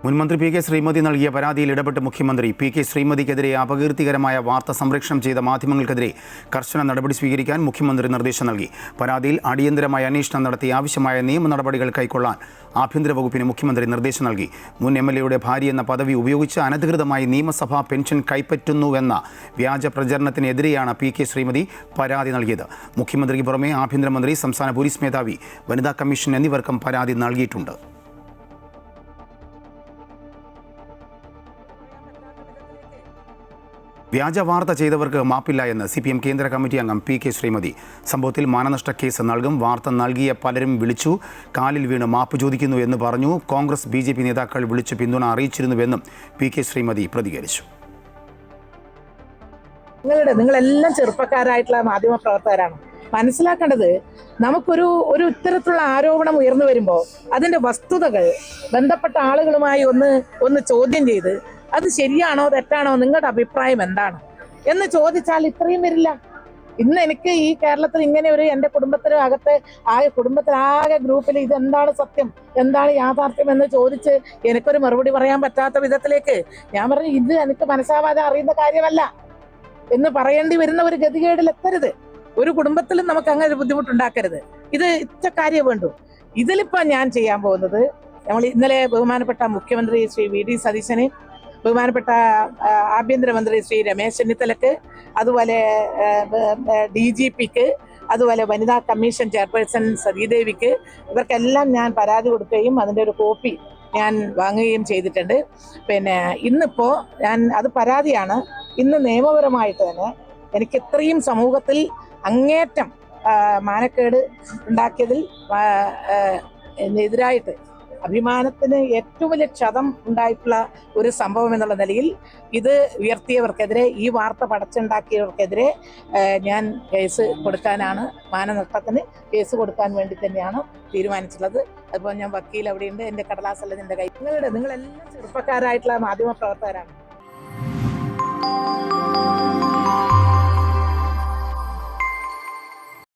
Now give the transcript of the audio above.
മുൻമന്ത്രി P K Shrimati നൽകിയ പരാതിയിൽ ഇടപെട്ട് മുഖ്യമന്ത്രി പി കെ ശ്രീമതിക്കെതിരെ അപകീർത്തികരമായ വാർത്ത സംപ്രേഷണം ചെയ്ത മാധ്യമങ്ങൾക്കെതിരെ കർശന നടപടി സ്വീകരിക്കാൻ മുഖ്യമന്ത്രി നിർദ്ദേശം നൽകി. പരാതിയിൽ അടിയന്തരമായ അന്വേഷണം നടത്തി ആവശ്യമായ നിയമ നടപടികൾ കൈക്കൊള്ളാൻ ആഭ്യന്തര വകുപ്പിന് മുഖ്യമന്ത്രി നിർദ്ദേശം നൽകി. മുൻ എംഎൽഎയുടെ ഭാര്യ എന്ന പദവി ഉപയോഗിച്ച് അനധികൃതമായി നിയമസഭാ പെൻഷൻ കൈപ്പറ്റുന്നുവെന്ന വ്യാജ പ്രചരണത്തിനെതിരെയാണ് പി കെ ശ്രീമതി പരാതി നൽകിയത്. മുഖ്യമന്ത്രിക്ക് പുറമെ ആഭ്യന്തരമന്ത്രി, സംസ്ഥാന പോലീസ് മേധാവി, വനിതാ കമ്മീഷൻ എന്നിവർക്കും പരാതി നൽകിയിട്ടുണ്ട്. വ്യാജ വാർത്ത ചെയ്തവർക്ക് മാപ്പില്ല എന്ന് CPM കേന്ദ്ര കമ്മിറ്റി അംഗം പി കെ ശ്രീമതി. സംഭവത്തിൽ മാനനഷ്ട കേസ് നൽകും. വാർത്ത നൽകിയ പലരും വിളിച്ചു കാലിൽ വീണ് മാപ്പ് ചോദിക്കുന്നു എന്ന് പറഞ്ഞു. കോൺഗ്രസ് BJP നേതാക്കൾ വിളിച്ച് പിന്തുണ അറിയിച്ചിരുന്നുവെന്നും പി കെ ശ്രീമതി പ്രതികരിച്ചു. നിങ്ങളെല്ലാം ചെറുപ്പക്കാരായിട്ടുള്ള മാധ്യമ പ്രവർത്തകരാണ്. മനസ്സിലാക്കേണ്ടത്, നമുക്കൊരു ഇത്തരത്തിലുള്ള ആരോപണം ഉയർന്നു വരുമ്പോൾ അതിൻ്റെ വസ്തുതകൾ ബന്ധപ്പെട്ട ആളുകളുമായി ഒന്ന് ചോദ്യം ചെയ്ത് അത് ശരിയാണോ തെറ്റാണോ, നിങ്ങളുടെ അഭിപ്രായം എന്താണ് എന്ന് ചോദിച്ചാൽ ഇത്രയും വരില്ല. ഇന്ന് എനിക്ക് ഈ കേരളത്തിൽ ഇങ്ങനെ എൻ്റെ കുടുംബത്തിലാകെ ഗ്രൂപ്പിൽ ഇതെന്താണ് സത്യം, എന്താണ് യാഥാർത്ഥ്യം എന്ന് ചോദിച്ച് എനിക്കൊരു മറുപടി പറയാൻ പറ്റാത്ത വിധത്തിലേക്ക് ഞാൻ പറഞ്ഞു, ഇത് എനിക്ക് മനസ്സാവാതെ അറിയുന്ന കാര്യമല്ല എന്ന് പറയേണ്ടി വരുന്ന ഒരു ഗതികേടിലെത്തരുത്. ഒരു കുടുംബത്തിലും നമുക്ക് അങ്ങനെ ഒരു ബുദ്ധിമുട്ടുണ്ടാക്കരുത്. ഇത് ഇച്ച കാര്യം വേണ്ടു. ഇതിലിപ്പോൾ ഞാൻ ചെയ്യാൻ പോകുന്നത്, നമ്മൾ ഇന്നലെ ബഹുമാനപ്പെട്ട മുഖ്യമന്ത്രി ശ്രീ VD സതീശന്, ബഹുമാനപ്പെട്ട ആഭ്യന്തരമന്ത്രി ശ്രീ രമേശ് ചെന്നിത്തലക്ക്, അതുപോലെ DGPക്ക്, അതുപോലെ വനിതാ കമ്മീഷൻ ചെയർപേഴ്സൺ സതീദേവിക്ക്, ഇവർക്കെല്ലാം ഞാൻ പരാതി കൊടുക്കുകയും അതിൻ്റെ ഒരു കോപ്പി ഞാൻ വാങ്ങുകയും ചെയ്തിട്ടുണ്ട്. പിന്നെ ഇന്നിപ്പോൾ അത് പരാതിയാണ്. ഇന്ന് നിയമപരമായിട്ട് തന്നെ എനിക്ക് ഇത്രയും സമൂഹത്തിൽ അങ്ങേറ്റം മാനക്കേട് ഉണ്ടാക്കിയതിൽ എതിരായിട്ട് അഭിമാനത്തിന് ഏറ്റവും വലിയ ക്ഷതം ഉണ്ടായിട്ടുള്ള ഒരു സംഭവം എന്നുള്ള നിലയിൽ ഇത് ഉയർത്തിയവർക്കെതിരെ, ഈ വാർത്ത പടച്ചുണ്ടാക്കിയവർക്കെതിരെ ഞാൻ കേസ് കൊടുക്കാനാണ്, മാനനഷ്ടത്തിന് കേസ് കൊടുക്കാൻ വേണ്ടി തന്നെയാണ് തീരുമാനിച്ചിട്ടുള്ളത്. അതുപോലെ ഞാൻ വക്കീൽ അവിടെയുണ്ട്, എൻ്റെ കടലാസെല്ലാം എൻ്റെ കൈ. നിങ്ങളെല്ലാം ചെറുപ്പക്കാരായിട്ടുള്ള മാധ്യമ പ്രവർത്തകരാണ്.